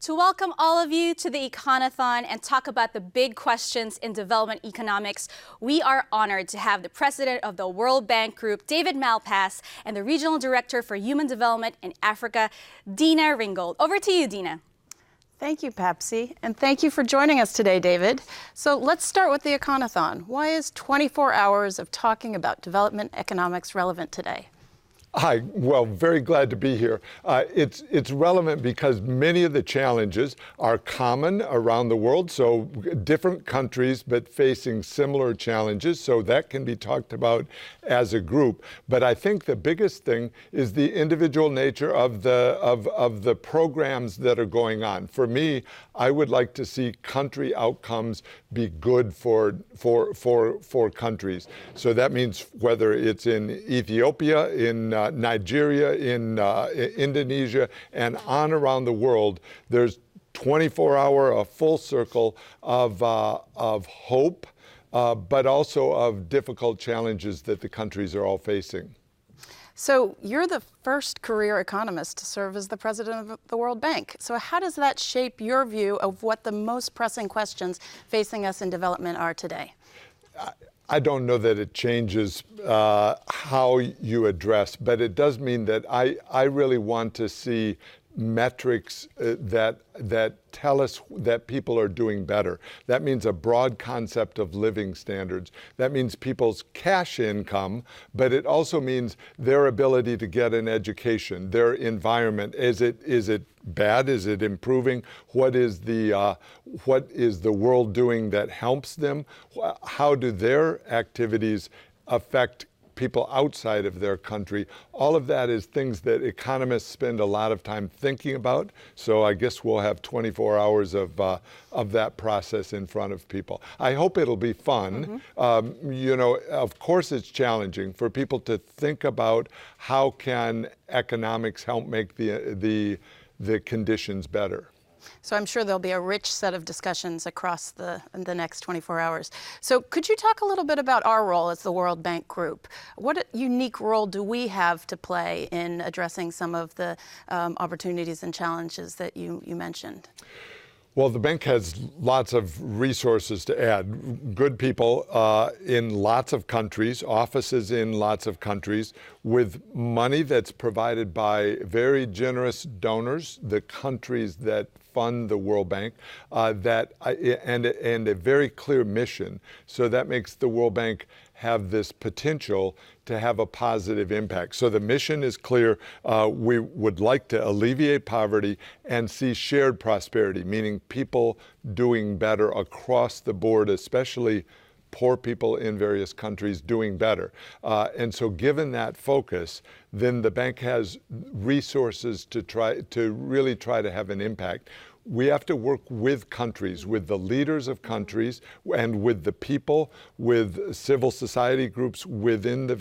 to welcome all of you to the Econothon and talk about the big questions in development economics. We are honored to have the president of the World Bank Group, David Malpass, and the regional director for human development in Africa, Dina Ringgold. Over to you, Dina. Thank you, Pepsi, and thank you for joining us today, David. So let's start with the Econothon. Why is 24 hours of talking about development economics relevant today? Hi, well, very glad to be here. It's relevant because many of the challenges are common around the world, so different countries but facing similar challenges, so that can be talked about as a group. But I think the biggest thing is the individual nature of the programs that are going on. For me, I would like to see country outcomes be good for countries. So that means whether it's in Ethiopia, in Nigeria, in Indonesia, and on around the world, there's 24-hour, a full circle of hope, but also of difficult challenges that the countries are all facing. So you're the first career economist to serve as the president of the World Bank. So how does that shape your view of what the most pressing questions facing us in development are today? I don't know that it changes how you address, but it does mean that I really want to see metrics that tell us that people are doing better. That means a broad concept of living standards. That means people's cash income, but it also means their ability to get an education, their environment. Is it bad? Is it improving? What is the world doing that helps them? How do their activities affect people outside of their country? All of that is things that economists spend a lot of time thinking about. So I guess we'll have 24 hours of that process in front of people. I hope it'll be fun. Of course it's challenging for people to think about how can economics help make the conditions better. So I'm sure there'll be a rich set of discussions across the next 24 hours. So could you talk a little bit about our role as the World Bank Group? What unique role do we have to play in addressing some of the opportunities and challenges that you mentioned? Well, the bank has lots of resources to add. Good people in lots of countries, offices in lots of countries, with money that's provided by very generous donors, the countries that fund the World Bank, and a very clear mission. So that makes the World Bank have this potential to have a positive impact. So the mission is clear. We would like to alleviate poverty and see shared prosperity, meaning people doing better across the board, especially poor people in various countries doing better. And so given that focus, then the bank has resources to really try to have an impact. We have to work with countries, with the leaders of countries, and with the people, with civil society groups within the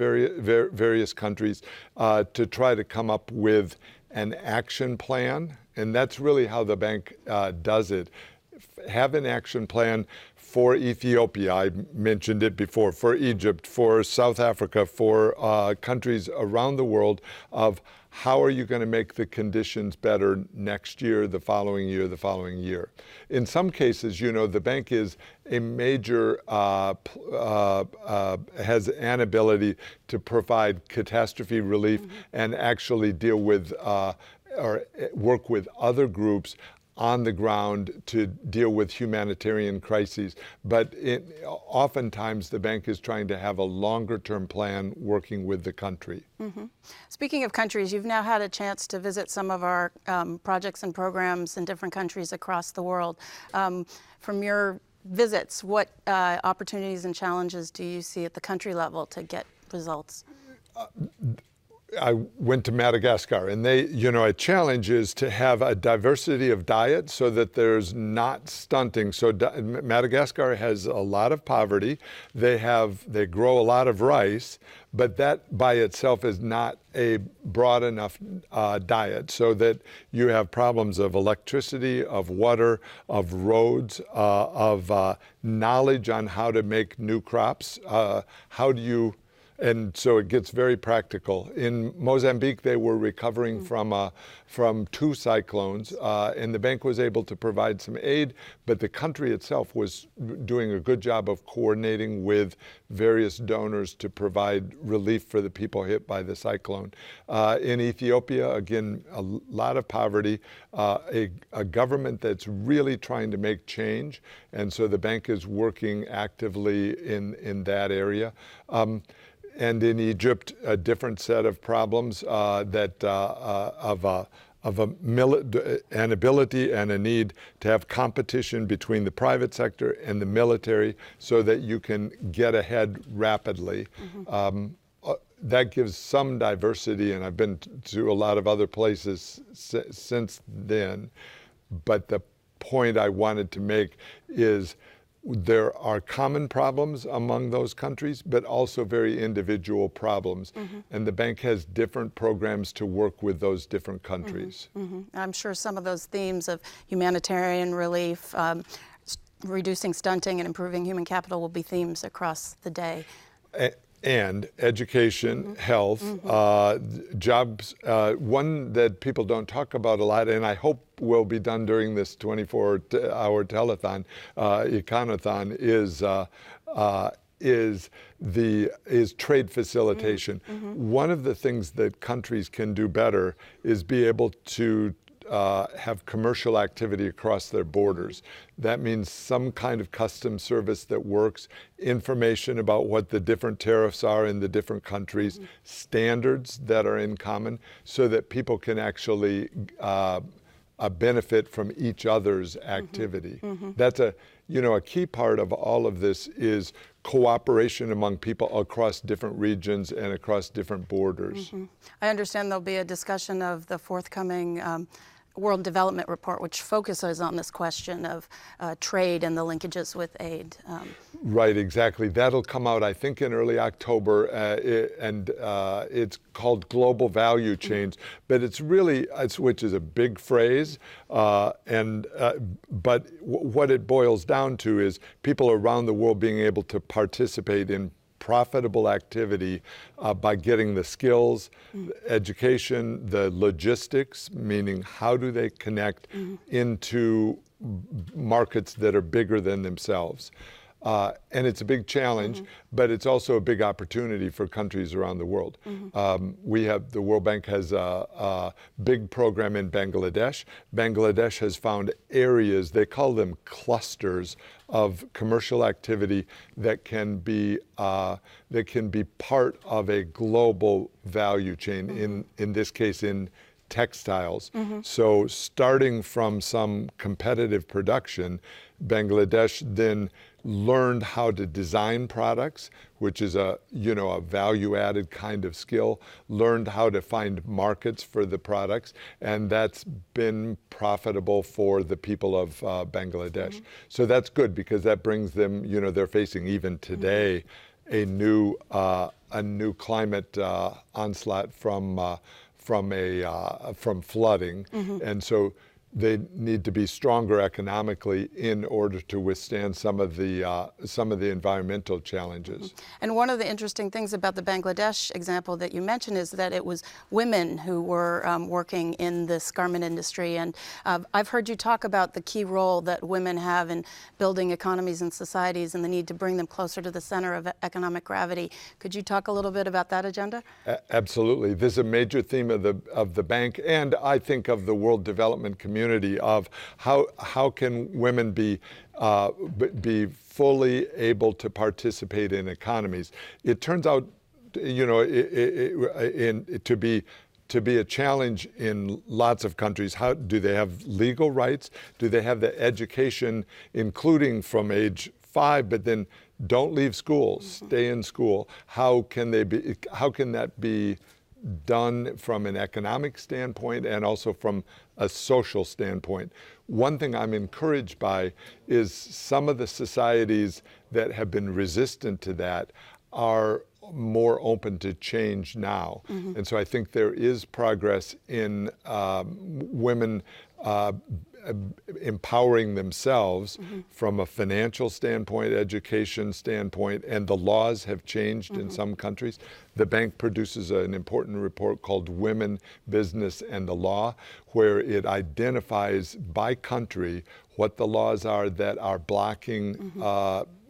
various countries to try to come up with an action plan. And that's really how the bank does it. Have an action plan for Ethiopia, I mentioned it before, for Egypt, for South Africa, for countries around the world of how are you going to make the conditions better next year, the following year, the following year. In some cases, the bank is a major, has an ability to provide catastrophe relief and actually deal with or work with other groups on the ground to deal with humanitarian crises. But oftentimes the bank is trying to have a longer-term plan working with the country. Speaking of countries, you've now had a chance to visit some of our projects and programs in different countries across the world. From your visits, what opportunities and challenges do you see at the country level to get results? I went to Madagascar, and a challenge is to have a diversity of diet so that there's not stunting. So Madagascar has a lot of poverty. They grow a lot of rice, but that by itself is not a broad enough diet, so that you have problems of electricity, of water, of roads, of knowledge on how to make new crops. How do you And so it gets very practical. In Mozambique, they were recovering from 2 cyclones, and the bank was able to provide some aid, but the country itself was doing a good job of coordinating with various donors to provide relief for the people hit by the cyclone. In Ethiopia, again, a lot of poverty, a government that's really trying to make change, and so the bank is working actively in that area. And in Egypt, a different set of problems an ability and a need to have competition between the private sector and the military so that you can get ahead rapidly. That gives some diversity, and I've been to a lot of other places since then. But the point I wanted to make is there are common problems among those countries, but also very individual problems. And the bank has different programs to work with those different countries. I'm sure some of those themes of humanitarian relief, reducing stunting and improving human capital will be themes across the day. And education, health, jobs. One that people don't talk about a lot, and I hope will be done during this 24-hour telethon, Econothon, is trade facilitation. One of the things that countries can do better is be able to have commercial activity across their borders. That means some kind of customs service that works, information about what the different tariffs are in the different countries, standards that are in common, so that people can actually benefit from each other's activity. That's a key part of all of this is cooperation among people across different regions and across different borders. I understand there'll be a discussion of the forthcoming World Development Report, which focuses on this question of trade and the linkages with aid. Right, exactly. That'll come out, I think, in early October, and it's called Global Value Chains. But it's really, which is a big phrase, but what it boils down to is people around the world being able to participate in profitable activity by getting the skills, education, the logistics, meaning how do they connect into markets that are bigger than themselves. And it's a big challenge, but it's also a big opportunity for countries around the world. The World Bank has a big program in Bangladesh. Bangladesh has found areas, they call them clusters, of commercial activity that can be part of a global value chain, in this case in textiles. So starting from some competitive production, Bangladesh then learned how to design products, which is a value-added kind of skill, learned how to find markets for the products, and that's been profitable for the people of Bangladesh. So that's good because that brings them, they're facing even today a new climate onslaught from flooding, and so they need to be stronger economically in order to withstand some of the environmental challenges. And one of the interesting things about the Bangladesh example that you mentioned is that it was women who were working in this garment industry. And I've heard you talk about the key role that women have in building economies and societies and the need to bring them closer to the center of economic gravity. Could you talk a little bit about that agenda? Absolutely. This is a major theme of the bank, and I think of the world development community, of how can women be fully able to participate in economies. It turns out, to be a challenge in lots of countries. How do they have legal rights? Do they have the education, including from age 5, but then don't leave school, stay in school? How can that be done from an economic standpoint and also from a social standpoint? One thing I'm encouraged by is some of the societies that have been resistant to that are more open to change now. And so I think there is progress in women empowering themselves from a financial standpoint, education standpoint, and the laws have changed in some countries. The bank produces an important report called Women, Business, and the Law, where it identifies by country what the laws are that are blocking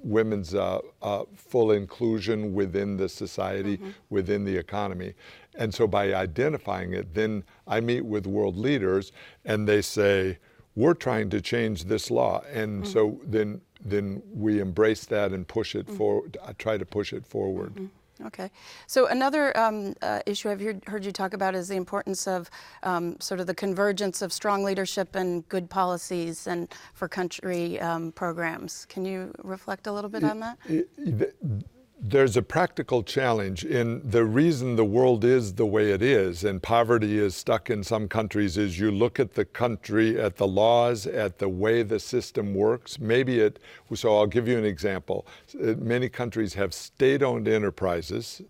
women's full inclusion within the society, within the economy. And so by identifying it, then I meet with world leaders and they say, we're trying to change this law. And so then we embrace that and push it forward, try to push it forward. Okay. So another issue I've heard you talk about is the importance of sort of the convergence of strong leadership and good policies and for country programs. Can you reflect a little bit on that? There's a practical challenge in the reason the world is the way it is and poverty is stuck in some countries is you look at the country, at the laws, at the way the system works. So I'll give you an example. Many countries have state-owned enterprises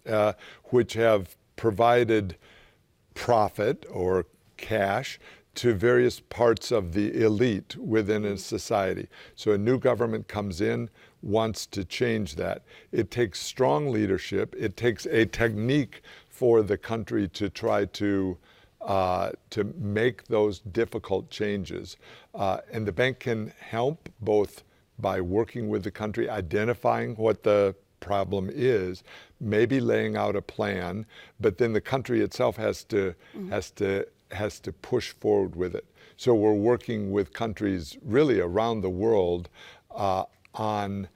which have provided profit or cash to various parts of the elite within a society. So a new government comes in, wants to change that. It takes strong leadership. It takes a technique for the country to try to make those difficult changes. And the bank can help both by working with the country, identifying what the problem is, maybe laying out a plan, but then the country itself has to push forward with it. So we're working with countries really around the world on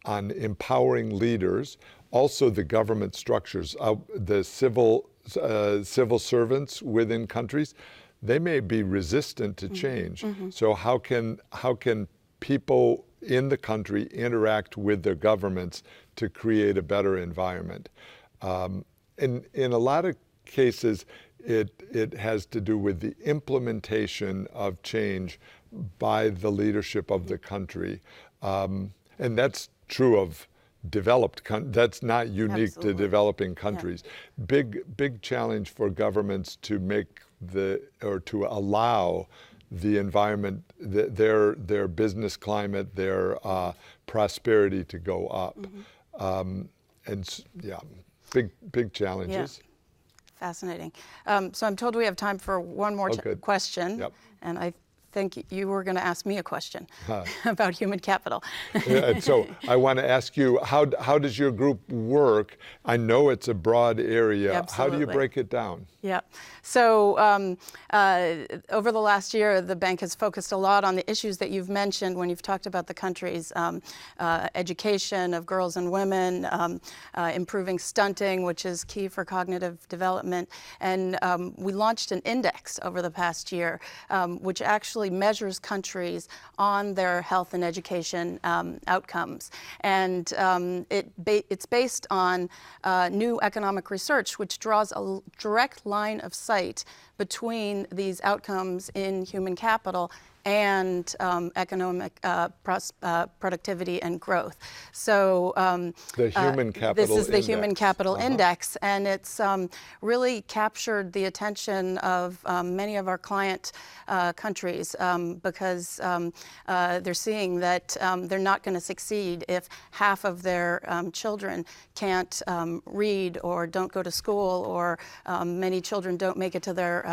empowering leaders, also the government structures, the civil servants within countries. They may be resistant to change. So how can people in the country interact with their governments to create a better environment? In a lot of cases, it has to do with the implementation of change by the leadership of the country. And that's true of developed countries. That's not unique to developing countries. Yeah. Big challenge for governments to make to allow the environment, their business climate, their prosperity to go up. Big challenges. Yeah. Fascinating. So I'm told we have time for one more question. Yep. And I think you were going to ask me a question about human capital. So I want to ask you, how does your group work? I know it's a broad area. Absolutely. How do you break it down? Yeah. So over the last year, the bank has focused a lot on the issues that you've mentioned when you've talked about the country's education of girls and women, improving stunting, which is key for cognitive development. And we launched an index over the past year, which actually measures countries on their health and education outcomes. And it's based on new economic research, which draws a direct line of sight between these outcomes in human capital and economic productivity and growth. So the human capital this is the index. Human Capital Index, and it's really captured the attention of many of our client countries because they're seeing that they're not going to succeed if half of their children can't read or don't go to school, or many children don't make it to their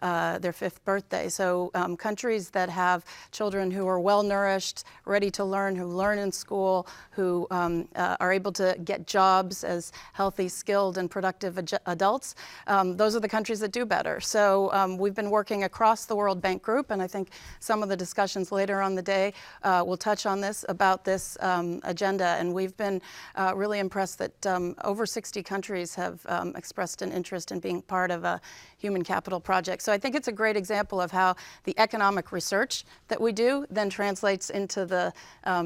5th birthday. So countries that have children who are well-nourished, ready to learn, who learn in school, who are able to get jobs as healthy, skilled, and productive adults, those are the countries that do better. So we've been working across the World Bank Group, and I think some of the discussions later on the day will touch on this, about this agenda. And we've been really impressed that over 60 countries have expressed an interest in being part of a human capital project. So I think it's a great example of how the economic research that we do then translates into the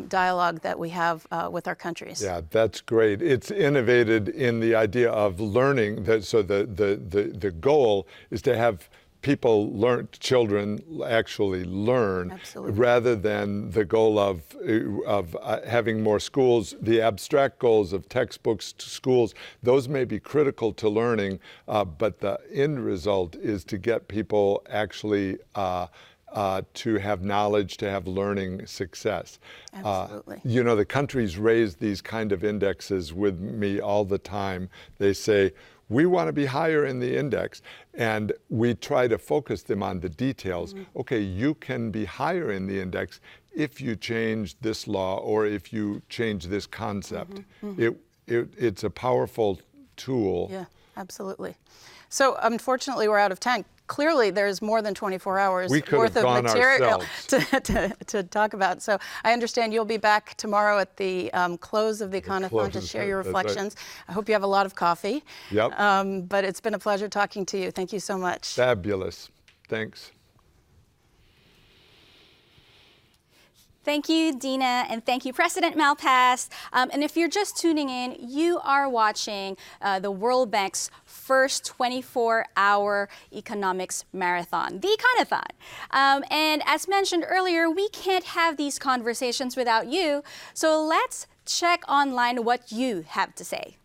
dialogue that we have with our countries. Yeah, that's great. It's innovated in the idea of learning. So the goal is to have people learn, children actually learn. Absolutely. Rather than the goal of having more schools. The abstract goals of textbooks, schools, those may be critical to learning, but the end result is to get people actually to have knowledge, to have learning success. Absolutely. You know, the countries raise these kind of indexes with me all the time. They say, we want to be higher in the index, and we try to focus them on the details. Okay, you can be higher in the index if you change this law or if you change this concept. It's a powerful tool. Yeah, absolutely. So unfortunately, we're out of time. Clearly, there's more than 24 hours worth of material to talk about. So I understand you'll be back tomorrow at the close of the Econothon to share your reflections. Right. I hope you have a lot of coffee. Yep. But it's been a pleasure talking to you. Thank you so much. Fabulous. Thanks. Thank you, Dina, and thank you, President Malpass. And if you're just tuning in, you are watching the World Bank's first 24-hour economics marathon, the Econothon. And as mentioned earlier, we can't have these conversations without you. So let's check online what you have to say.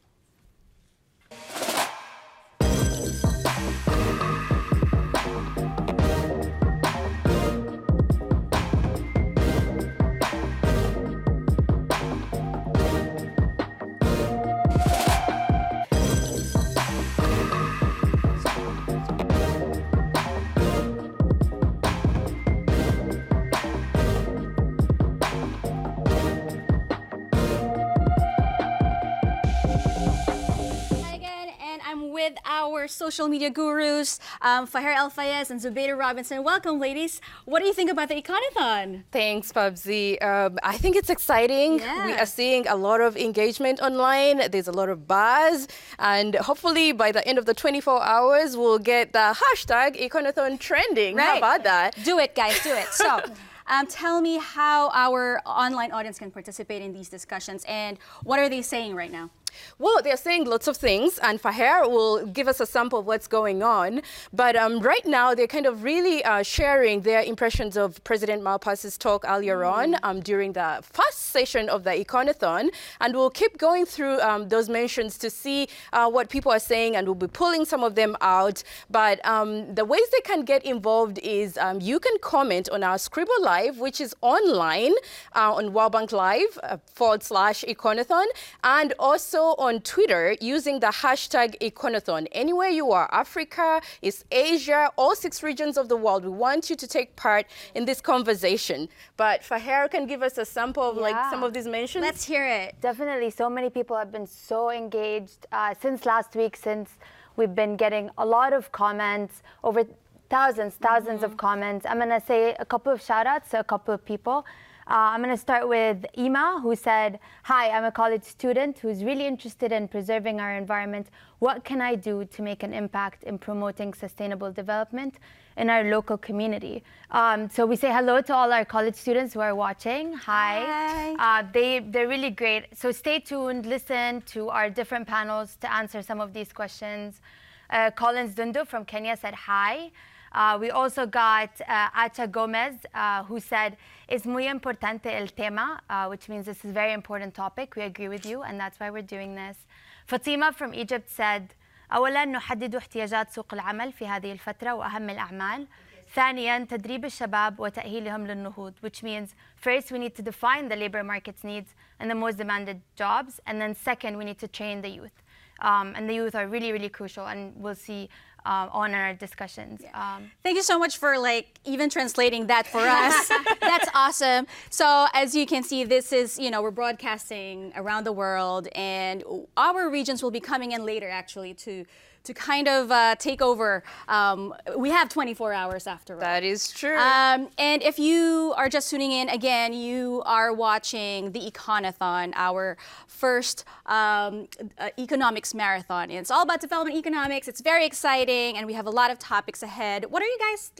With our social media gurus, Fahir El-Fayez and Zubaida Robinson. Welcome, ladies. What do you think about the Econothon? Thanks, Pubsy. I think it's exciting. Yeah. We are seeing a lot of engagement online. There's a lot of buzz. And hopefully by the end of the 24 hours, we'll get the hashtag Econothon trending. Right. How about that? Do it, guys. Do it. So tell me how our online audience can participate in these discussions and what are they saying right now? Well, they're saying lots of things, and Fahir will give us a sample of what's going on. But right now, they're kind of really sharing their impressions of President Malpass's talk earlier on during the first session of the Econothon. And we'll keep going through those mentions to see what people are saying, and we'll be pulling some of them out. But the ways they can get involved is you can comment on our Scribble Live, which is online on World Bank Live /Econothon, and also on Twitter using the hashtag Econothon. Anywhere you are, Africa, East Asia, all 6 regions of the world, we want you to take part in this conversation. But Fahir can give us a sample of like some of these mentions. Let's hear it. Definitely. So many people have been so engaged since last week, since we've been getting a lot of comments, over thousands of comments. I'm going to say a couple of shout outs to a couple of people. I'm going to start with Ima, who said, "Hi, I'm a college student who's really interested in preserving our environment. What can I do to make an impact in promoting sustainable development in our local community?" So we say hello to all our college students who are watching. Hi. They're really great. So stay tuned, listen to our different panels to answer some of these questions. Collins Dundu from Kenya said hi. We also got Acha Gomez, who said, "Es muy importante el tema," which means this is a very important topic. We agree with you, and that's why we're doing this. Fatima from Egypt said, "أولاً نحدد احتياجات سوق العمل في هذه الفترة وأهم الأعمال. ثانياً تدريب الشباب وتأهيلهم للنهوض," which means first we need to define the labor market's needs and the most demanded jobs, and then second we need to train the youth. And the youth are really, really crucial, and we'll see on our discussions. Thank you so much for even translating that for us. That's awesome. So as you can see, this is, we're broadcasting around the world, and our regions will be coming in later actually to kind of take over. We have 24 hours after all. That is true. And if you are just tuning in, again, you are watching the Econothon, our first economics marathon. It's all about development economics. It's very exciting, and we have a lot of topics ahead. What are you guys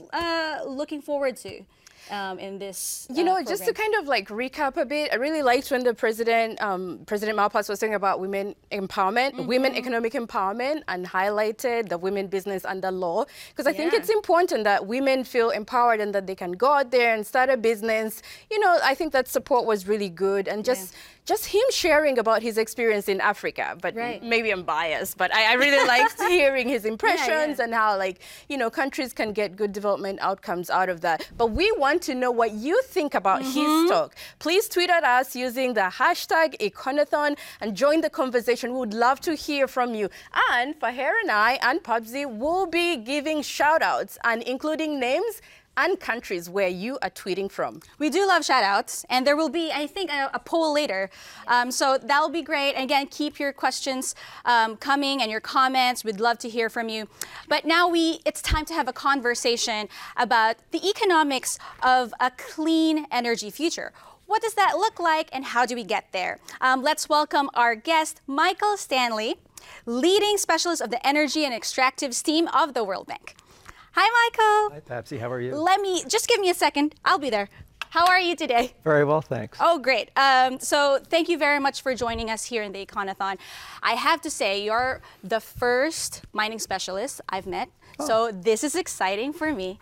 looking forward to? in this just to kind of like recap a bit, I really liked when the President Malpass was talking about women empowerment, women economic empowerment, and highlighted the women business under law. Because I think it's important that women feel empowered and that they can go out there and start a business. I think that support was really good. And just him sharing about his experience in Africa, but maybe I'm biased, but I really liked hearing his impressions and how countries can get good development outcomes out of that. But we want to know what you think about his talk. Please tweet at us using the hashtag Econothon and join the conversation. We would love to hear from you. And Faher and I and Pubsy will be giving shout outs and including names and countries where you are tweeting from. We do love shout outs, and there will be, I think, a poll later. So that'll be great. And again, keep your questions coming and your comments. We'd love to hear from you. But now it's time to have a conversation about the economics of a clean energy future. What does that look like, and how do we get there? Let's welcome our guest, Michael Stanley, leading specialist of the Energy and Extractives team of the World Bank. Hi, Michael. Hi, Papsy. How are you? Just give me a second. I'll be there. How are you today? Very well, thanks. Oh, great. So thank you very much for joining us here in the Econothon. I have to say, you're the first mining specialist I've met. Oh. So this is exciting for me.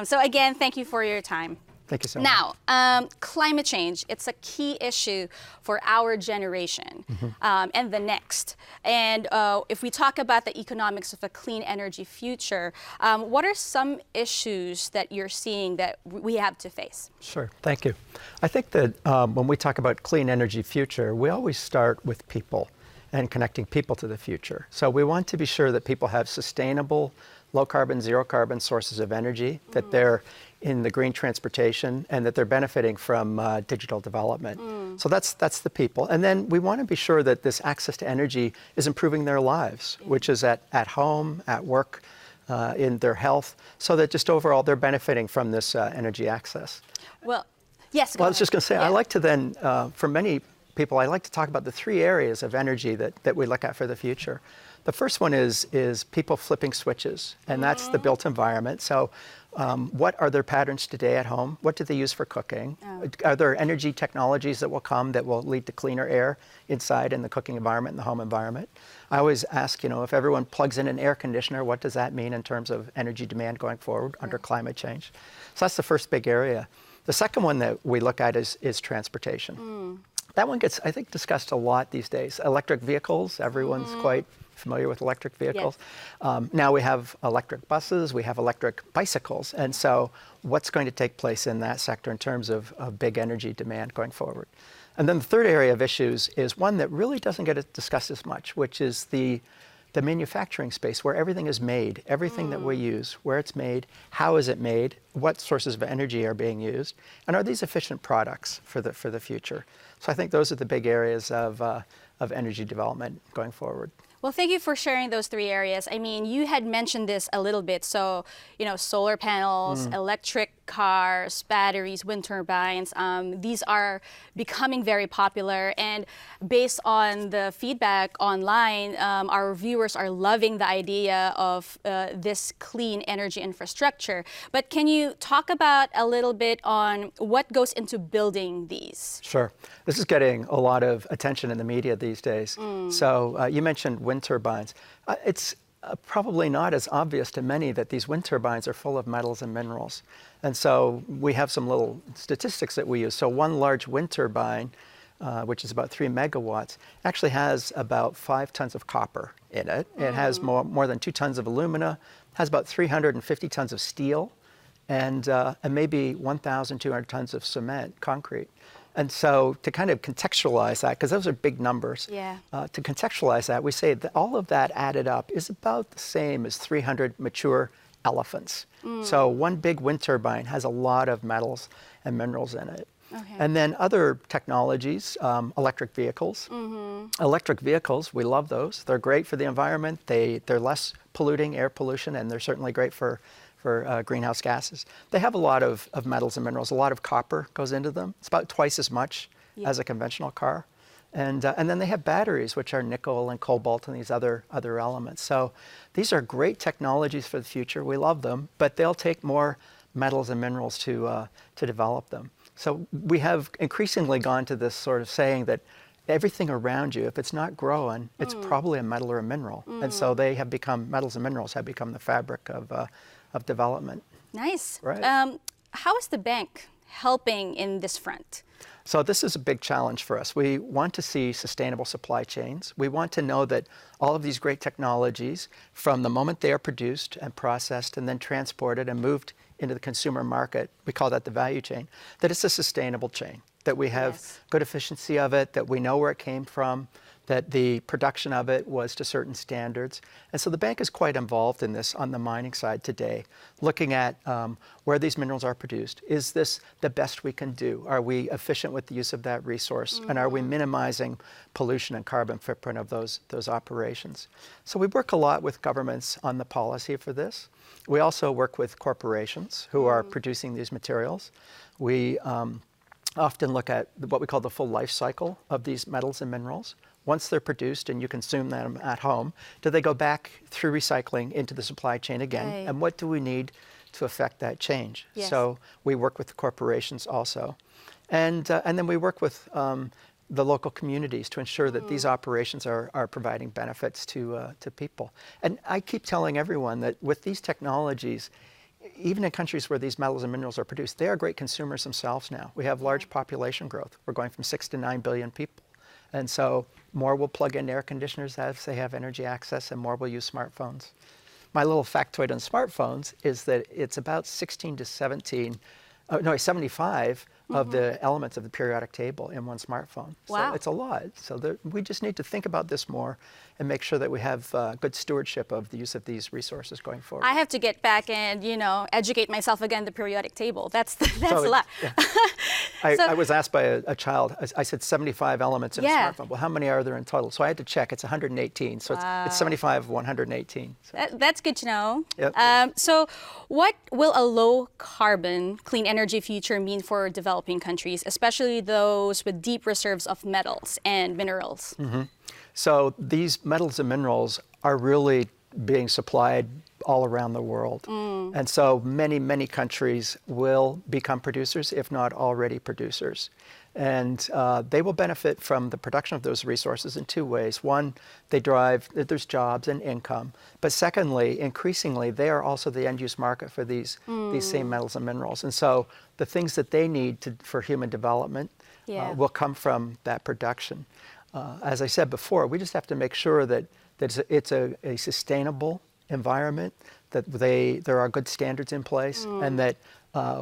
So again, thank you for your time. Thank you so much. Now, climate change, it's a key issue for our generation and the next. And if we talk about the economics of a clean energy future, what are some issues that you're seeing that we have to face? Sure, thank you. I think that when we talk about clean energy future, we always start with people and connecting people to the future. So we want to be sure that people have sustainable, low carbon, zero carbon sources of energy, that they're in the green transportation, and that they're benefiting from digital development. So that's the people. And then we want to be sure that this access to energy is improving their lives, which is at home, at work, in their health, so that just overall they're benefiting from this energy access. Well, yes. Well, I was just going to say, I like to then, for many people, I like to talk about the three areas of energy that we look at for the future. The first one is people flipping switches, and that's the built environment. So what are their patterns today at home? What do they use for cooking? Are there energy technologies that will come that will lead to cleaner air inside in the cooking environment and the home environment? I always ask, if everyone plugs in an air conditioner, what does that mean in terms of energy demand going forward under climate change? So that's the first big area. The second one that we look at is transportation. That one gets, I think, discussed a lot these days. Electric vehicles, everyone's quite familiar with electric vehicles. Yes. Now we have electric buses, we have electric bicycles. And so what's going to take place in that sector in terms of big energy demand going forward? And then the third area of issues is one that really doesn't get discussed as much, which is the manufacturing space where everything is made, everything that we use, where it's made, how is it made, what sources of energy are being used, and are these efficient products for the future? So I think those are the big areas of energy development going forward. Well, thank you for sharing those three areas. I mean, you had mentioned this a little bit. So, solar panels, electric cars, batteries, wind turbines, these are becoming very popular. And based on the feedback online, our viewers are loving the idea of this clean energy infrastructure. But can you talk about a little bit on what goes into building these? Sure. This is getting a lot of attention in the media these days. So you mentioned wind turbines. It's probably not as obvious to many that these wind turbines are full of metals and minerals. And so we have some little statistics that we use. So one large wind turbine, which is about 3 megawatts, actually has about 5 tons of copper in it. It has more than 2 tons of alumina, has about 350 tons of steel, and maybe 1,200 tons of cement, concrete. And so to kind of contextualize that, because those are big numbers, to contextualize that, we say that all of that added up is about the same as 300 mature elephants. So one big wind turbine has a lot of metals and minerals in it. Okay. And then other technologies, electric vehicles. Electric vehicles, we love those. They're great for the environment. They're less polluting, air pollution, and they're certainly great for greenhouse gases. They have a lot of metals and minerals. A lot of copper goes into them. It's about twice as much as a conventional car. And then they have batteries, which are nickel and cobalt and these other elements. So these are great technologies for the future. We love them, but they'll take more metals and minerals to develop them. So we have increasingly gone to this sort of saying that everything around you, if it's not growing, it's probably a metal or a mineral. And so they have become, metals and minerals have become the fabric of development. Nice. Right. How is the bank helping in this front? So this is a big challenge for us. We want to see sustainable supply chains. We want to know that all of these great technologies, from the moment they are produced and processed and then transported and moved into the consumer market, we call that the value chain, that it's a sustainable chain, that we have good efficiency of it, that we know where it came from, that the production of it was to certain standards. And so the bank is quite involved in this on the mining side today, looking at where these minerals are produced. Is this the best we can do? Are we efficient with the use of that resource? And are we minimizing pollution and carbon footprint of those operations? So we work a lot with governments on the policy for this. We also work with corporations who are producing these materials. We often look at what we call the full life cycle of these metals and minerals. Once they're produced and you consume them at home, do they go back through recycling into the supply chain again? Right. And what do we need to affect that change? Yes. So we work with the corporations also. And then we work with the local communities to ensure that these operations are providing benefits to people. And I keep telling everyone that with these technologies, even in countries where these metals and minerals are produced, they are great consumers themselves now. We have large population growth. We're going from 6 to 9 billion people. And so more will plug in air conditioners as they have energy access, and more will use smartphones. My little factoid on smartphones is that it's about 75 of the elements of the periodic table in one smartphone. Wow. So it's a lot. So we just need to think about this more and make sure that we have good stewardship of the use of these resources going forward. I have to get back and, educate myself again, the periodic table. That's a lot. Yeah. I was asked by a child, I said 75 elements in a smartphone. Well, how many are there in total? So I had to check. It's 118. So it's 75 of 118. So. That's good to know. Yep. So what will a low carbon, clean energy future mean for developing countries, especially those with deep reserves of metals and minerals? So these metals and minerals are really being supplied all around the world. And so many countries will become producers, if not already producers. And they will benefit from the production of those resources in two ways. One, there's jobs and income. But secondly, increasingly, they are also the end-use market for these same metals and minerals. And so the things that they need for human development will come from that production. As I said before, we just have to make sure that it's a sustainable environment, that there are good standards in place, and that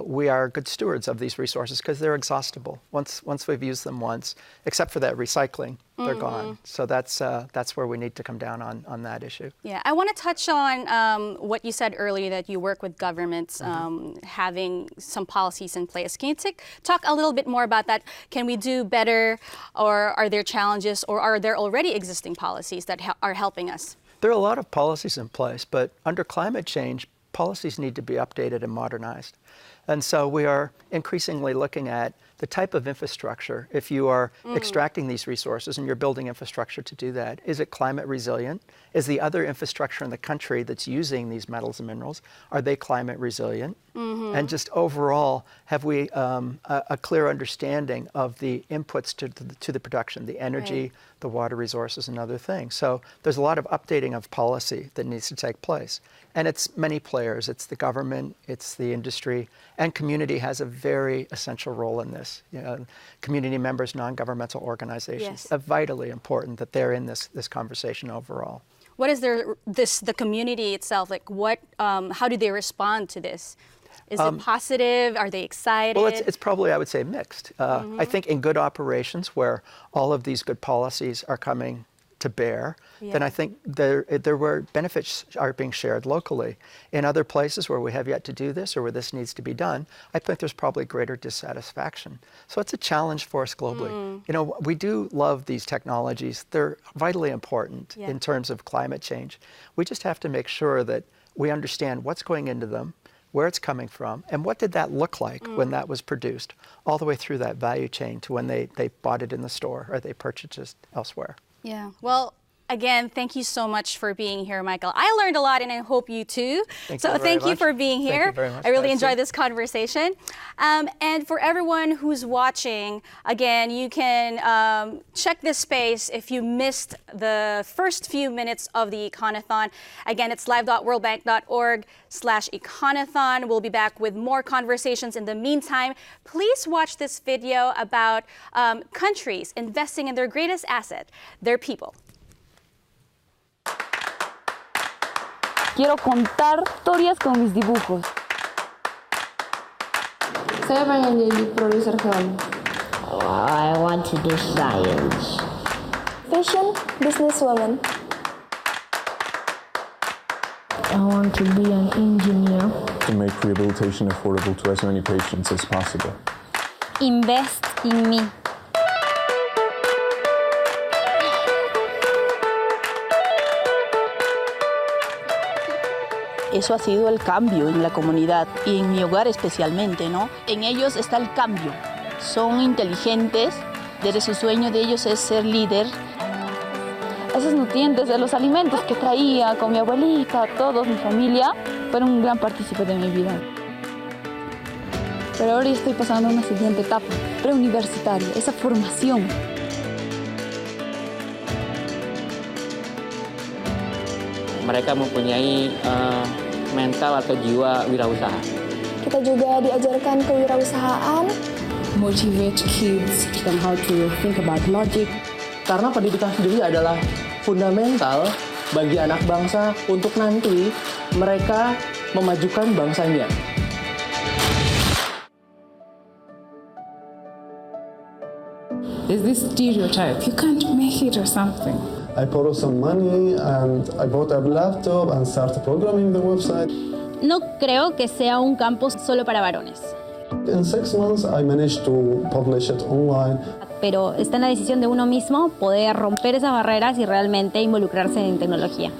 we are good stewards of these resources because they're exhaustible. Once we've used them once, except for that recycling, they're gone. So that's where we need to come down on that issue. Yeah, I want to touch on what you said earlier, that you work with governments having some policies in place. Can you talk a little bit more about that? Can we do better, or are there challenges, or are there already existing policies that are helping us? There are a lot of policies in place, but under climate change, policies need to be updated and modernized. And so we are increasingly looking at the type of infrastructure. If you are extracting these resources and you're building infrastructure to do that, is it climate resilient? Is the other infrastructure in the country that's using these metals and minerals, are they climate resilient? And just overall, have we a clear understanding of the inputs to the production, the energy, the water resources, and other things? So there's a lot of updating of policy that needs to take place. And it's many players. It's the government, it's the industry, and community has a very essential role in this. Community members, non-governmental organizations, are vitally important that they're in this conversation overall. What is the community itself, like how do they respond to this? Is it positive? Are they excited? Well, it's probably, I would say, mixed. I think in good operations where all of these good policies are coming to bear, then I think there were benefits are being shared locally. In other places where we have yet to do this or where this needs to be done, I think there's probably greater dissatisfaction. So it's a challenge for us globally. We do love these technologies. They're vitally important in terms of climate change. We just have to make sure that we understand what's going into them, where it's coming from, and what did that look like when that was produced, all the way through that value chain to when they bought it in the store or they purchased it elsewhere. Yeah, well, Again, thank you so much for being here, Michael. I learned a lot, and I hope you too. Thank you for being here. Thank you very much. I really enjoyed this conversation. And for everyone who's watching, again, you can check this space if you missed the first few minutes of the Econothon. Again, it's live.worldbank.org/Econothon. We'll be back with more conversations. In the meantime, please watch this video about countries investing in their greatest asset, their people. Quiero contar historias con mis dibujos. Saya pengen jadi produser film. I want to do science. Fashion businesswoman. I want to be an engineer. To make rehabilitation affordable to as many patients as possible. Invest in me. Eso ha sido el cambio en la comunidad y en mi hogar especialmente, ¿no? En ellos está el cambio. Son inteligentes, desde su sueño de ellos es ser líder. Esos nutrientes de los alimentos que traía con mi abuelita, todos, mi familia, fueron un gran partícipe de mi vida. Pero ahora ya estoy pasando a una siguiente etapa, preuniversitaria, esa formación. Mereka mempunyai mental atau jiwa wirausaha. Kita juga diajarkan kewirausahaan. Motivate kids on how to think about logic. Karena pendidikan sendiri adalah fundamental bagi anak bangsa untuk nanti mereka memajukan bangsanya. There's this stereotype, you can't make it or something. I borrowed some money and I bought a laptop and started programming the website. No creo que sea un campo solo para varones. In 6 months I managed to publish it online. Pero está en la decisión de uno mismo poder romper esas barreras y realmente involucrarse en tecnología.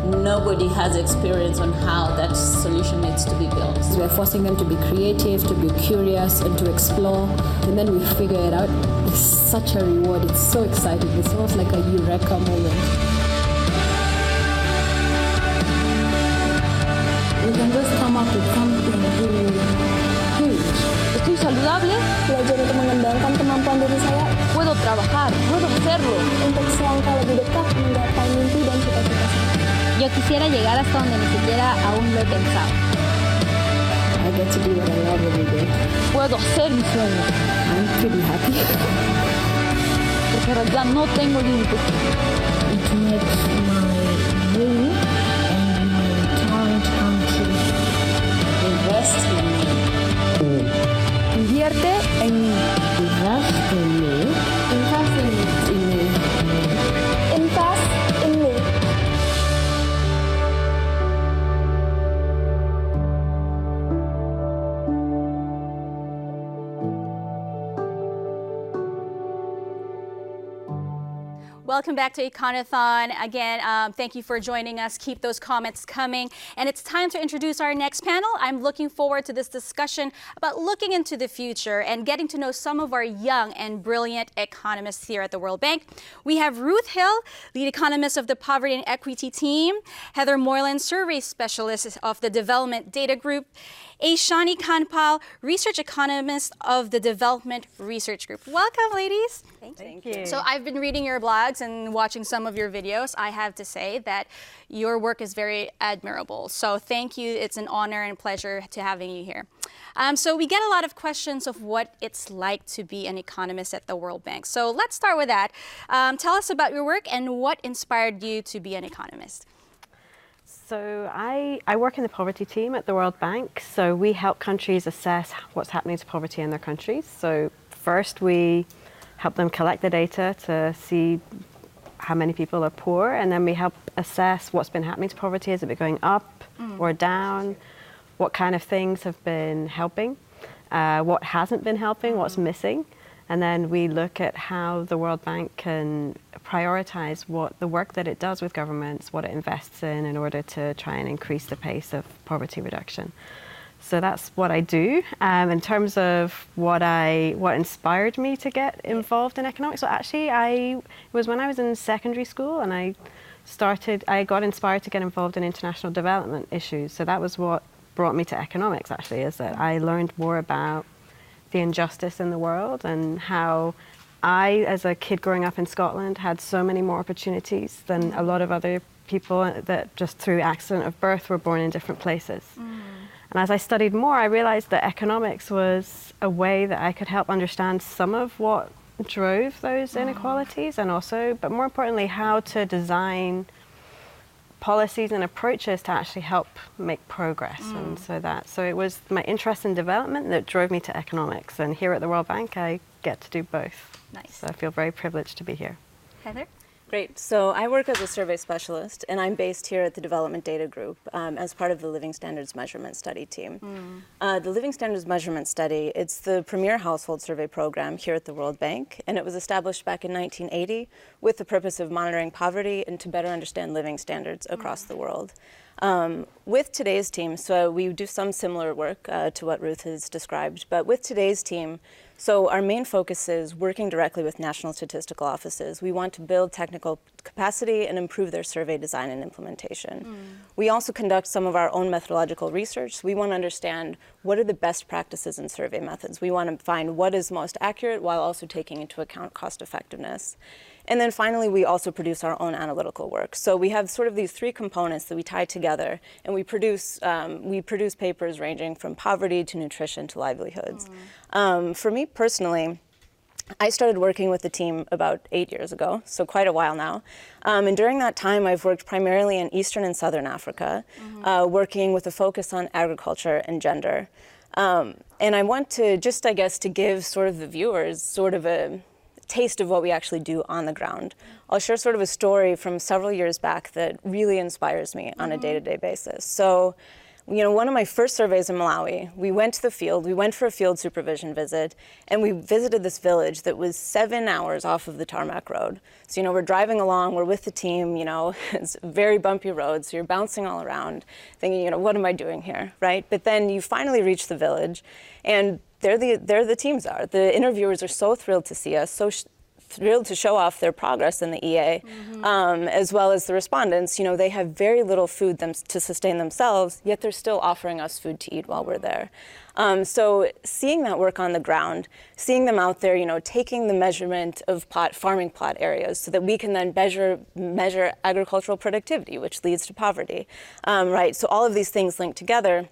Nobody has experience on how that solution needs to be built. So we're forcing them to be creative, to be curious, and to explore. And then we figure it out. It's such a reward. It's so exciting. It's almost like a eureka moment. We can just come up with something really huge. Estoy saludable. Belajar untuk mengembangkan kemampuan diri saya. Puedo trabajar, puedo hacerlo. Untuk selangkah lebih dekat menggapai mimpi dan cita-cita saya. Yo quisiera llegar hasta donde ni siquiera aún lo he pensado. I get to do what I love every day. Puedo hacer mis sueños. I'm pretty happy. Porque en realidad no tengo límites. It makes my dream and my talent come true. Invest in me. Invierte en mí. Invest in me. Invest in me. Invest in me. Welcome back to Econothon. Again, thank you for joining us. Keep those comments coming. And it's time to introduce our next panel. I'm looking forward to this discussion about looking into the future and getting to know some of our young and brilliant economists here at the World Bank. We have Ruth Hill, lead economist of the Poverty and Equity team, Heather Moylan, survey specialist of the Development Data Group, Eeshani Kandpal, research economist of the Development Research Group. Welcome, ladies. Thank you. So I've been reading your blogs and watching some of your videos. I have to say that your work is very admirable. So thank you. It's an honor and pleasure to having you here. So we get a lot of questions of what it's like to be an economist at the World Bank. So let's start with that. Tell us about your work and what inspired you to be an economist. So I work in the poverty team at the World Bank. So we help countries assess what's happening to poverty in their countries. So first we help them collect the data to see how many people are poor, and then we help assess what's been happening to poverty. Is it going up or down? What kind of things have been helping? What hasn't been helping? What's missing? And then we look at how the World Bank can prioritize what the work that it does with governments, what it invests in order to try and increase the pace of poverty reduction. So that's what I do. In terms of what inspired me to get involved in economics, so actually it was when I was in secondary school and I got inspired to get involved in international development issues. So that was what brought me to economics, actually, is that I learned more about the injustice in the world and how I, as a kid growing up in Scotland, had so many more opportunities than a lot of other people that just through accident of birth were born in different places. And as I studied more, I realized that economics was a way that I could help understand some of what drove those inequalities, and also, but more importantly, how to design policies and approaches to actually help make progress. And so it was my interest in development that drove me to economics. And here at the World Bank, I get to do both. Nice. So I feel very privileged to be here. Heather? Great. So I work as a survey specialist, and I'm based here at the Development Data Group as part of the Living Standards Measurement Study team. The Living Standards Measurement Study, it's the premier household survey program here at the World Bank, and it was established back in 1980 with the purpose of monitoring poverty and to better understand living standards across the world. With today's team, so we do some similar work to what Ruth has described, but with today's team, so our main focus is working directly with national statistical offices. We want to build technical capacity and improve their survey design and implementation. We also conduct some of our own methodological research. So we want to understand what are the best practices in survey methods. We want to find what is most accurate while also taking into account cost effectiveness. And then finally, we also produce our own analytical work. So we have sort of these three components that we tie together, and we produce papers ranging from poverty to nutrition to livelihoods. For me personally, I started working with the team about 8 years ago, so quite a while now. And during that time, I've worked primarily in Eastern and Southern Africa, working with a focus on agriculture and gender. And I want to just, I guess, to give sort of the viewers sort of a taste of what we actually do on the ground. I'll share sort of a story from several years back that really inspires me on a day-to-day basis. So, you know, one of my first surveys in Malawi, we went to the field, we went for a field supervision visit, and we visited this village that was 7 hours off of the tarmac road. So, you know, we're driving along, we're with the team, you know, it's a very bumpy road, so you're bouncing all around, thinking, you know, what am I doing here, right? But then you finally reach the village, and there the teams are. The interviewers are so thrilled to see us, so thrilled to show off their progress in the EA, as well as the respondents. You know, they have very little food to sustain themselves, yet they're still offering us food to eat while we're there. So seeing that work on the ground, seeing them out there, you know, taking the measurement of farming plot areas so that we can then measure agricultural productivity, which leads to poverty, right? So all of these things link together.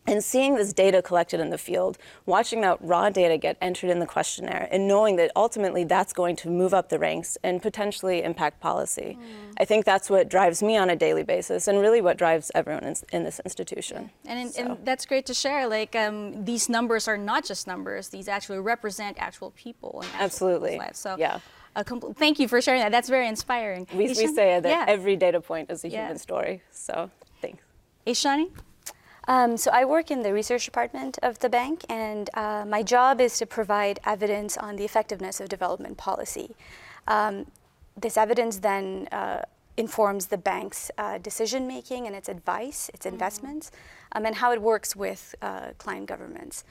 And seeing this data collected in the field, watching that raw data get entered in the questionnaire, and knowing that ultimately that's going to move up the ranks and potentially impact policy. I think that's what drives me on a daily basis, and really what drives everyone in this institution. And that's great to share. Like these numbers are not just numbers; these actually represent actual people and actual people's lives. So yeah. Thank you for sharing that. That's very inspiring. We say that every data point is a human story. So thanks. Eeshani? So I work in the research department of the bank, and my job is to provide evidence on the effectiveness of development policy. This evidence then informs the bank's decision-making and its advice, its investments, and how it works with client governments.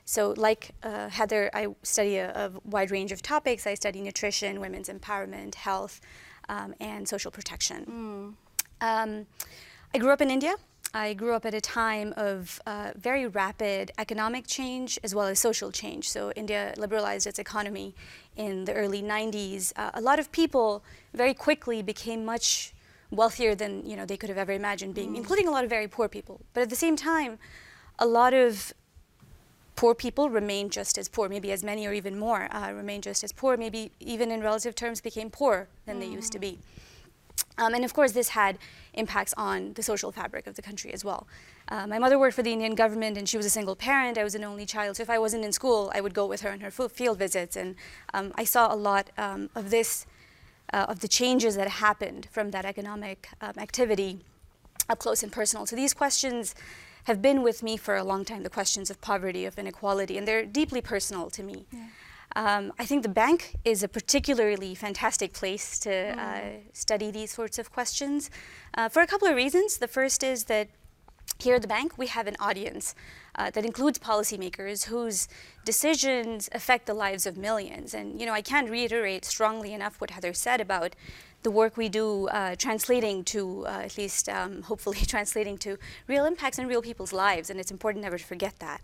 So like Heather, I study a wide range of topics. I study nutrition, women's empowerment, health, and social protection. I grew up in India. I grew up at a time of very rapid economic change as well as social change. So India liberalized its economy in the early 90s. A lot of people very quickly became much wealthier than they could have ever imagined being, including a lot of very poor people. But at the same time, a lot of poor people remained just as poor, maybe as many or even more, remained just as poor, maybe even in relative terms became poorer than they used to be. And of course, this had impacts on the social fabric of the country as well. My mother worked for the Indian government, and she was a single parent. I was an only child, so if I wasn't in school, I would go with her on her field visits. And I saw a lot of this, of the changes that happened from that economic activity up close and personal. So these questions have been with me for a long time, the questions of poverty, of inequality, and they're deeply personal to me. Yeah. I think the bank is a particularly fantastic place to study these sorts of questions for a couple of reasons. The first is that here at the bank, we have an audience. that includes policymakers whose decisions affect the lives of millions. And I can't reiterate strongly enough what Heather said about the work we do translating to, at least hopefully translating to real impacts in real people's lives, and it's important never to forget that.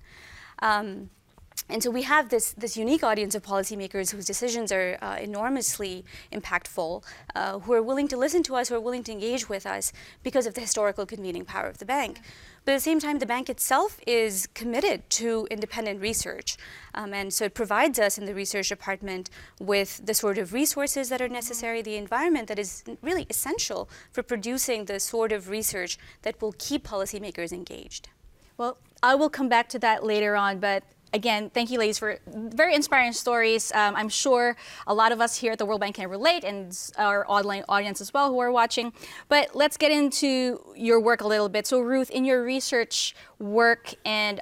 And so we have this unique audience of policymakers whose decisions are enormously impactful, who are willing to listen to us, who are willing to engage with us because of the historical convening power of the bank. But at the same time, the bank itself is committed to independent research. And so it provides us in the research department with the sort of resources that are necessary, the environment that is really essential for producing the sort of research that will keep policymakers engaged. Well, I will come back to that later on, but again, thank you, ladies, for very inspiring stories. I'm sure a lot of us here at the World Bank can relate, and our online audience as well who are watching. But let's get into your work a little bit. So, Ruth, in your research work and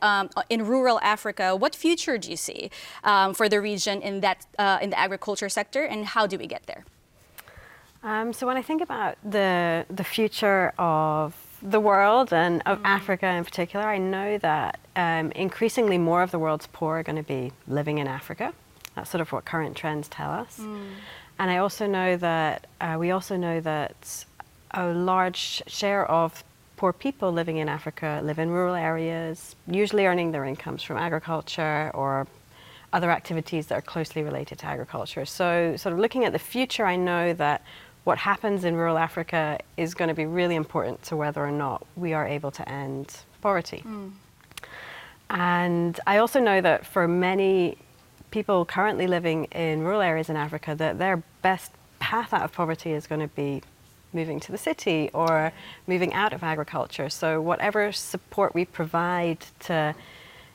in rural Africa, what future do you see for the region in the agriculture sector, and how do we get there? So when I think about the future of the world and of Africa in particular, I know that increasingly more of the world's poor are going to be living in Africa. That's sort of what current trends tell us. And I also know that we also know that a large share of poor people living in Africa live in rural areas, usually earning their incomes from agriculture or other activities that are closely related to agriculture. So sort of looking at the future, I know that what happens in rural Africa is going to be really important to whether or not we are able to end poverty. And I also know that for many people currently living in rural areas in Africa, that their best path out of poverty is going to be moving to the city or moving out of agriculture. So whatever support we provide to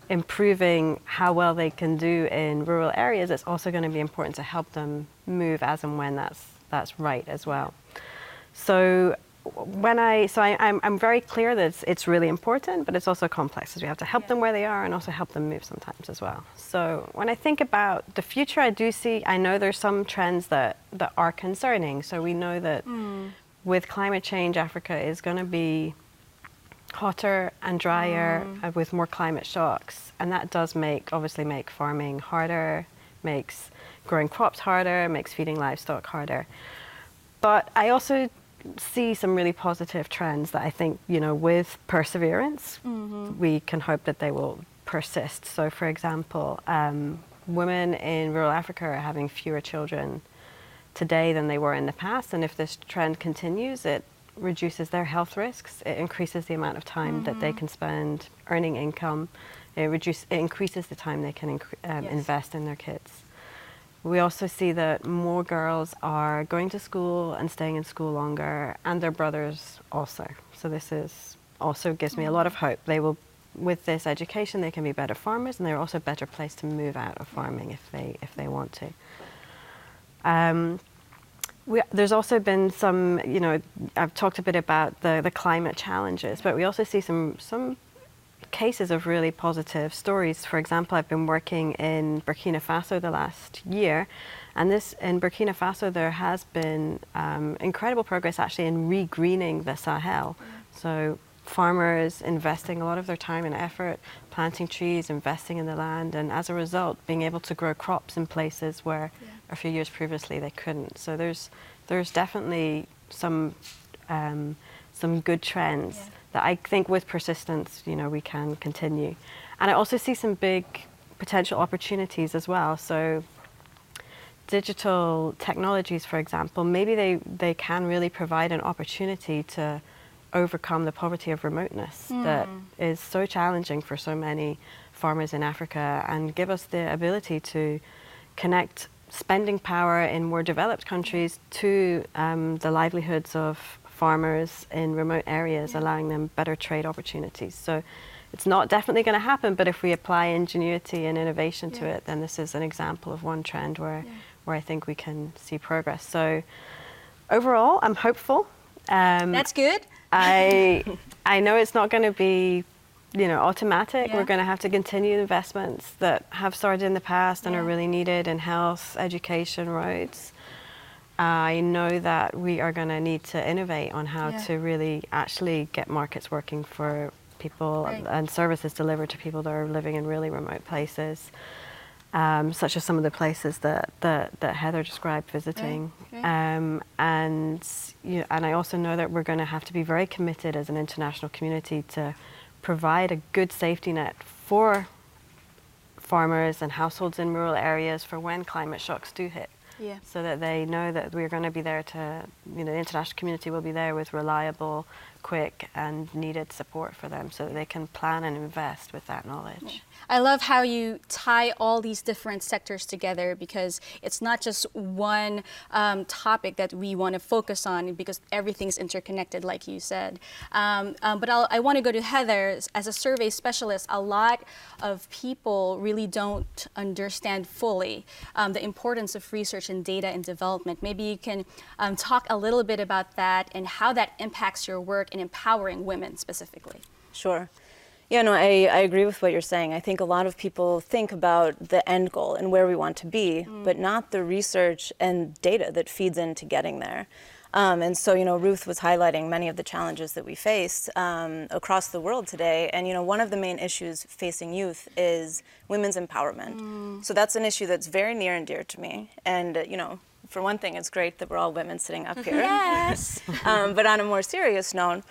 improving how well they can do in rural areas, it's also going to be important to help them move as and when that's right as well. So I'm very clear that it's really important, but it's also complex, because we have to help them where they are and also help them move sometimes as well. So when I think about the future, I know there's some trends that are concerning. So we know that with climate change, Africa is going to be hotter and drier with more climate shocks, and that does obviously make farming harder, makes growing crops harder, makes feeding livestock harder. But I also see some really positive trends that I think, with perseverance, we can hope that they will persist. So for example, women in rural Africa are having fewer children today than they were in the past, and if this trend continues, it reduces their health risks, it increases the amount of time that they can spend earning income, it increases the time they can invest in their kids. We also see that more girls are going to school and staying in school longer, and their brothers also. So this also gives me a lot of hope. They will, with this education, they can be better farmers, and they're also a better place to move out of farming if they want to. There's also been some, I've talked a bit about the climate challenges, but we also see some cases of really positive stories. For example, I've been working in Burkina Faso the last year, and in Burkina Faso there has been incredible progress actually in re-greening the Sahel. So farmers investing a lot of their time and effort, planting trees, investing in the land, and as a result being able to grow crops in places where a few years previously they couldn't. So there's definitely some good trends that I think with persistence, we can continue. And I also see some big potential opportunities as well. So digital technologies, for example, maybe they can really provide an opportunity to overcome the poverty of remoteness that is so challenging for so many farmers in Africa, and give us the ability to connect spending power in more developed countries to the livelihoods of farmers in remote areas, allowing them better trade opportunities. So it's not definitely going to happen, but if we apply ingenuity and innovation to it, then this is an example of one trend where I think we can see progress. So overall, I'm hopeful. That's good. I know it's not going to be automatic. We're going to have to continue investments that have started in the past and are really needed in health, education, roads. I know that we are going to need to innovate on how to really actually get markets working for people and services delivered to people that are living in really remote places, such as some of the places that Heather described visiting. And I also know that we're going to have to be very committed as an international community to provide a good safety net for farmers and households in rural areas for when climate shocks do hit. So that they know that we're going to be there to, the international community will be there with reliable, quick and needed support for them so that they can plan and invest with that knowledge. I love how you tie all these different sectors together, because it's not just one topic that we want to focus on, because everything's interconnected, like you said. But I want to go to Heather. As a survey specialist, a lot of people really don't understand fully the importance of research and data and development. Maybe you can talk a little bit about that and how that impacts your work in empowering women specifically. Sure. Yeah, no, I agree with what you're saying. I think a lot of people think about the end goal and where we want to be, but not the research and data that feeds into getting there. And so, Ruth was highlighting many of the challenges that we face across the world today. And, one of the main issues facing youth is women's empowerment. So that's an issue that's very near and dear to me. And, for one thing, it's great that we're all women sitting up here. Yes. But on a more serious note,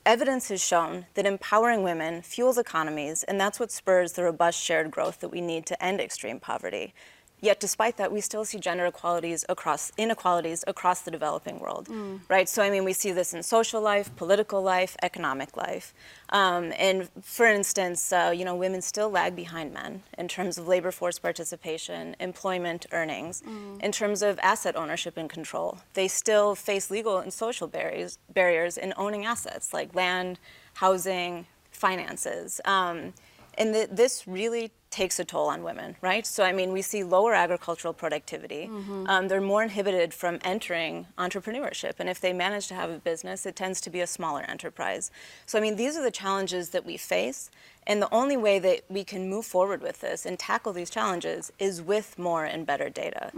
evidence has shown that empowering women fuels economies, and that's what spurs the robust shared growth that we need to end extreme poverty. Yet despite that, we still see gender inequalities across the developing world, right? So, we see this in social life, political life, economic life. And for instance, women still lag behind men in terms of labor force participation, employment, earnings, in terms of asset ownership and control. They still face legal and social barriers in owning assets like land, housing, finances. And this really takes a toll on women, right? So, we see lower agricultural productivity. They're more inhibited from entering entrepreneurship. And if they manage to have a business, it tends to be a smaller enterprise. So, these are the challenges that we face. And the only way that we can move forward with this and tackle these challenges is with more and better data.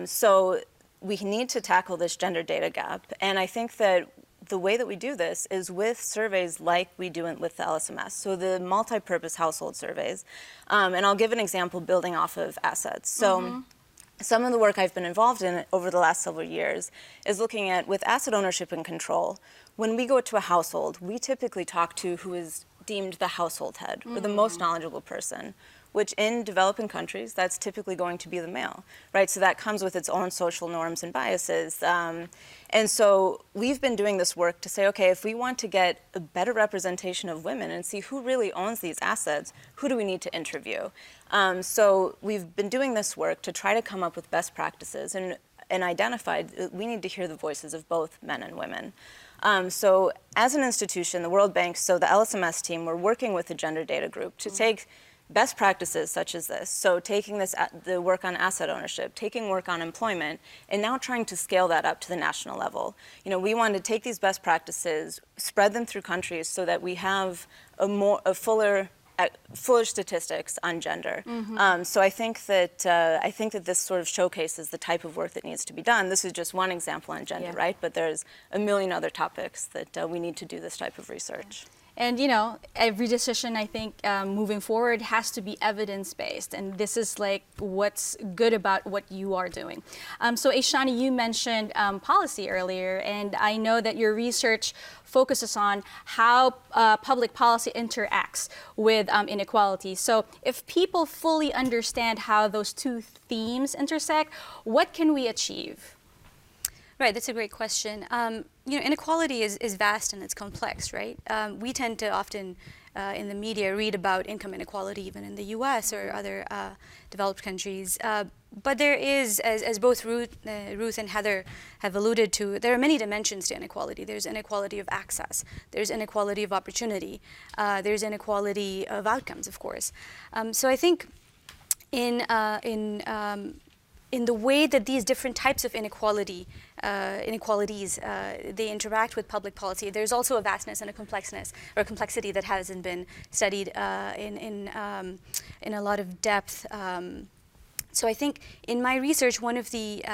So we need to tackle this gender data gap. And I think that the way that we do this is with surveys like we do with the LSMS, so the multi-purpose household surveys. And I'll give an example building off of assets. So some of the work I've been involved in over the last several years is looking at, with asset ownership and control, when we go to a household, we typically talk to who is deemed the household head or the most knowledgeable person, which in developing countries, that's typically going to be the male, right? So that comes with its own social norms and biases. And so we've been doing this work to say, okay, if we want to get a better representation of women and see who really owns these assets, who do we need to interview? So we've been doing this work to try to come up with best practices and identified that we need to hear the voices of both men and women. So as an institution, the World Bank, so the LSMS team, we're working with the Gender Data Group to take best practices such as this, so taking the work on asset ownership, taking work on employment, and now trying to scale that up to the national level. We want to take these best practices, spread them through countries so that we have fuller statistics on gender. So I think that this sort of showcases the type of work that needs to be done. This is just one example on gender, right? But there's a million other topics that we need to do this type of research. And every decision, I think, moving forward has to be evidence-based. And this is like what's good about what you are doing. So Eeshani, you mentioned policy earlier, and I know that your research focuses on how public policy interacts with inequality. So if people fully understand how those two themes intersect, what can we achieve? Right, that's a great question. Inequality is vast and it's complex, right? We tend to often in the media read about income inequality even in the US or other developed countries. But there is, as both Ruth and Heather have alluded to, there are many dimensions to inequality. There's inequality of access. There's inequality of opportunity. There's inequality of outcomes, of course. So I think in the way that these different types of inequalities, they interact with public policy, there's also a vastness and a complexity that hasn't been studied in a lot of depth. So I think in my research, one of the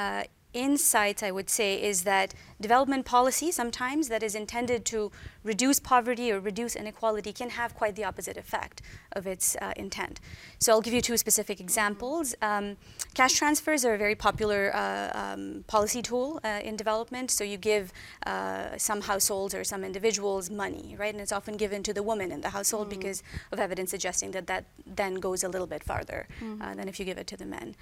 insights, I would say, is that development policy sometimes that is intended to reduce poverty or reduce inequality can have quite the opposite effect of its intent. So I'll give you two specific examples. Cash transfers are a very popular policy tool in development. So you give some households or some individuals money, right? And it's often given to the woman in the household because of evidence suggesting that that then goes a little bit farther than if you give it to the men.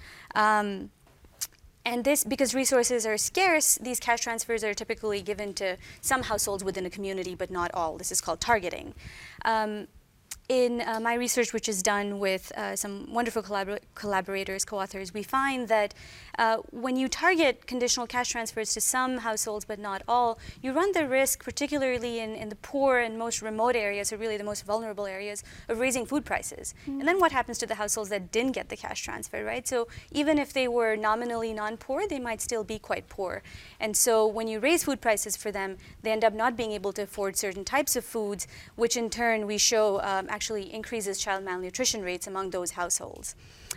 And this, because resources are scarce, these cash transfers are typically given to some households within a community, but not all. This is called targeting. In my research, which is done with some wonderful collaborators, co-authors, we find that when you target conditional cash transfers to some households but not all, you run the risk, particularly in the poor and most remote areas, or really the most vulnerable areas, of raising food prices. And then what happens to the households that didn't get the cash transfer, right? So even if they were nominally non-poor, they might still be quite poor. And so when you raise food prices for them, they end up not being able to afford certain types of foods, which in turn we show actually increases child malnutrition rates among those households.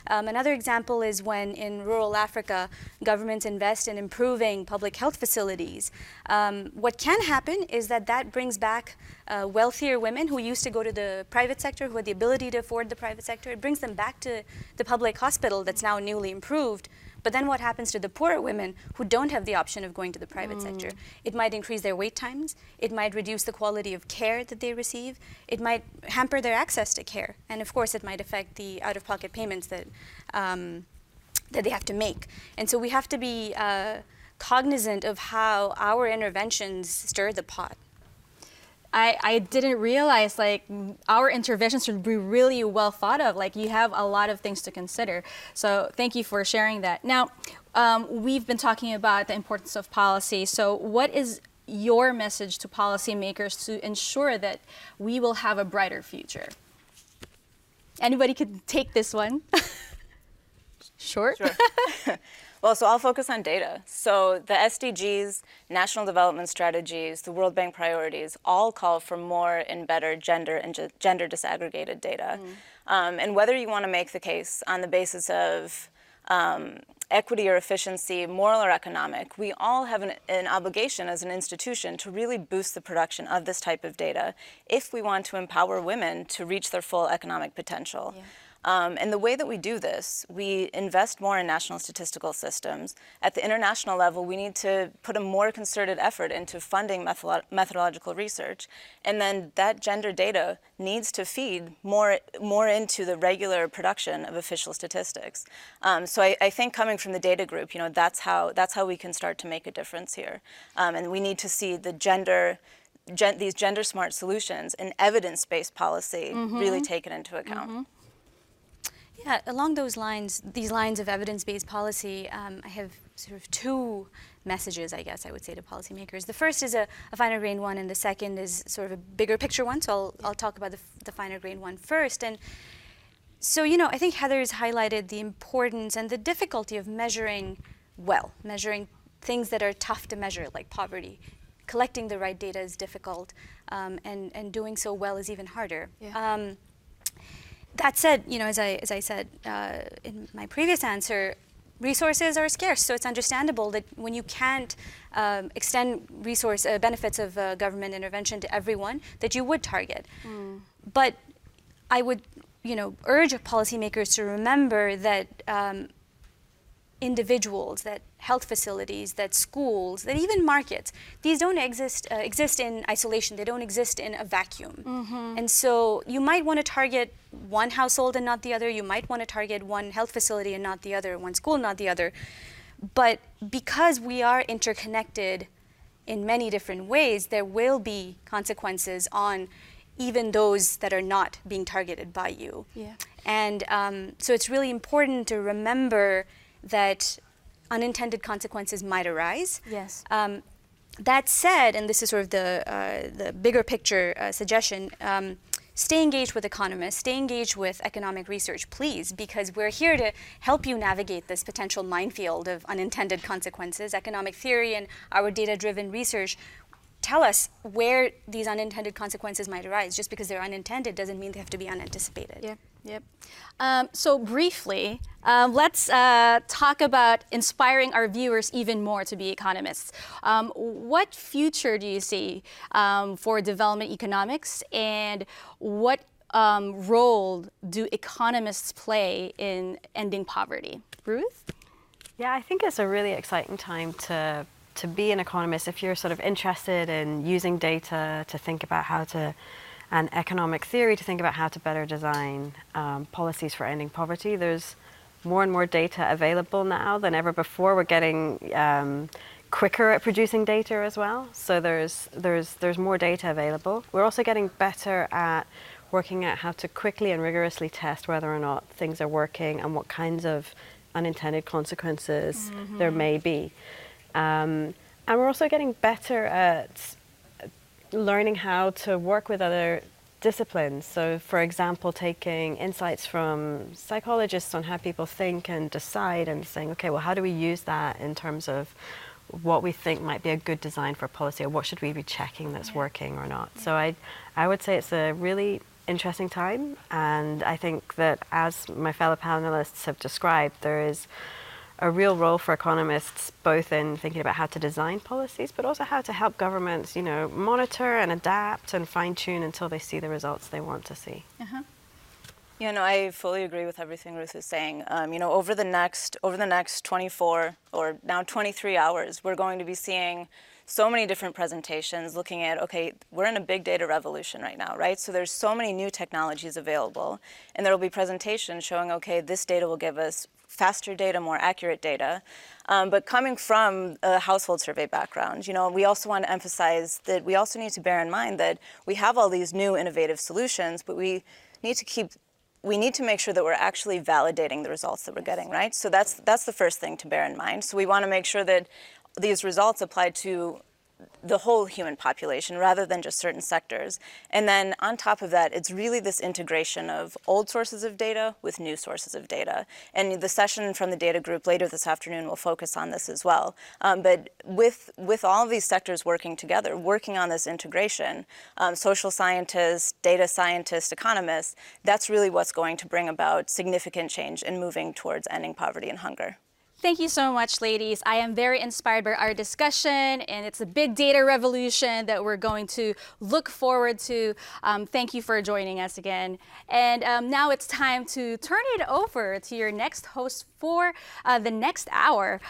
Another example is when in rural Africa, governments invest in improving public health facilities. What can happen is that brings back wealthier women who used to go to the private sector, who had the ability to afford the private sector. It brings them back to the public hospital that's now newly improved. But then what happens to the poorer women who don't have the option of going to the private sector? It might increase their wait times. It might reduce the quality of care that they receive. It might hamper their access to care. And of course, it might affect the out-of-pocket payments that they have to make. And so we have to be cognizant of how our interventions stir the pot. I didn't realize like our interventions should be really well thought of. Like you have a lot of things to consider. So thank you for sharing that. Now, we've been talking about the importance of policy. So what is your message to policymakers to ensure that we will have a brighter future? Anybody could take this one. Sure. Well, so I'll focus on data. So the SDGs, National Development Strategies, the World Bank priorities all call for more and better gender and gender disaggregated data. And whether you want to make the case on the basis of equity or efficiency, moral or economic, we all have an obligation as an institution to really boost the production of this type of data if we want to empower women to reach their full economic potential. And the way that we do this, we invest more in national statistical systems. At the international level, we need to put a more concerted effort into funding methodological research. And then that gender data needs to feed more into the regular production of official statistics. So I think coming from the data group, that's how we can start to make a difference here. And we need to see the these gender smart solutions and evidence-based policy really taken into account. Yeah, along those lines, these lines of evidence-based policy, I have sort of two messages, I guess I would say, to policymakers. The first is a finer grained one, and the second is sort of a bigger picture one. So I'll talk about the finer grained one first. And so, I think Heather's highlighted the importance and the difficulty of measuring things that are tough to measure, like poverty. Collecting the right data is difficult, and doing so well is even harder. Yeah. That said, as I said in my previous answer, resources are scarce, so it's understandable that when you can't extend benefits of government intervention to everyone, that you would target. But I would, urge policymakers to remember that individuals, that health facilities, that schools, that even markets, these don't exist in isolation. They don't exist in a vacuum. And so you might want to target one household and not the other. You might want to target one health facility and not the other, one school and not the other. But because we are interconnected in many different ways, there will be consequences on even those that are not being targeted by you. Yeah. And so it's really important to remember that unintended consequences might arise. Yes. That said, and this is sort of the bigger picture suggestion, stay engaged with economists, stay engaged with economic research, please, because we're here to help you navigate this potential minefield of unintended consequences. Economic theory and our data-driven research tell us where these unintended consequences might arise. Just because they're unintended doesn't mean they have to be unanticipated. Yeah. Yep. So briefly, let's talk about inspiring our viewers even more to be economists. What future do you see for development economics, and what role do economists play in ending poverty? Ruth? Yeah, I think it's a really exciting time to be an economist if you're sort of interested in using data to think about how to, and economic theory to think about how to better design policies for ending poverty. There's more and more data available now than ever before. We're getting quicker at producing data as well. So there's more data available. We're also getting better at working out how to quickly and rigorously test whether or not things are working and what kinds of unintended consequences there may be. And we're also getting better at learning how to work with other disciplines. So, for example, taking insights from psychologists on how people think and decide and saying, okay, well, how do we use that in terms of what we think might be a good design for policy, or what should we be checking that's working or not? So I would say it's a really interesting time, and I think that, as my fellow panelists have described, there is a real role for economists both in thinking about how to design policies, but also how to help governments, you know, monitor and adapt and fine-tune until they see the results they want to see. You know, I fully agree with everything Ruth is saying. You know, over the next 24 or now 23 hours, we're going to be seeing so many different presentations looking at, okay, we're in a big data revolution right now, right? So there's so many new technologies available, and there will be presentations showing, okay, this data will give us faster data, more accurate data. But coming from a household survey background, you know, we also want to emphasize that we also need to bear in mind that we have all these new innovative solutions, but we need to make sure that we're actually validating the results that we're getting, right? So that's the first thing to bear in mind. So we want to make sure that these results apply to the whole human population rather than just certain sectors. And then on top of that, it's really this integration of old sources of data with new sources of data. And the session from the data group later this afternoon will focus on this as well. But with all of these sectors working together, working on this integration, social scientists, data scientists, economists, that's really what's going to bring about significant change in moving towards ending poverty and hunger. Thank you so much, ladies. I am very inspired by our discussion, and it's a big data revolution that we're going to look forward to. Thank you for joining us again. And now it's time to turn it over to your next host for the next hour.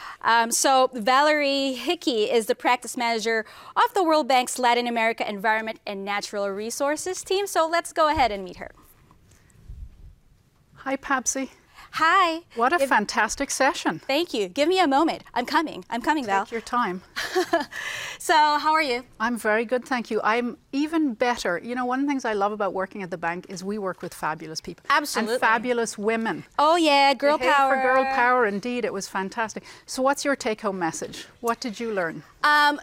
So Valerie Hickey is the practice manager of the World Bank's Latin America Environment and Natural Resources team. So let's go ahead and meet her. Hi, Papsy. Hi. What a fantastic session. Thank you. Give me a moment. I'm coming, Val. Take your time. So, how are you? I'm very good, thank you. I'm even better. You know, one of the things I love about working at the bank is we work with fabulous people. Absolutely. And fabulous women. Oh, yeah, girl power. For girl power, indeed. It was fantastic. So what's your take-home message? What did you learn?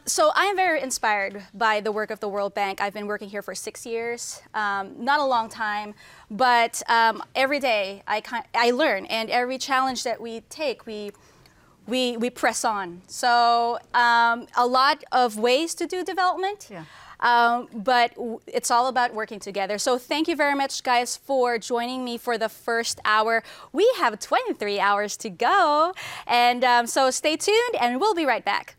So I am very inspired by the work of the World Bank. I've been working here for 6 years. Not a long time, but every day I learn, and every challenge that we take, we press on. So a lot of ways to do development, but it's all about working together. So thank you very much, guys, for joining me for the first hour. We have 23 hours to go, and so stay tuned, and we'll be right back.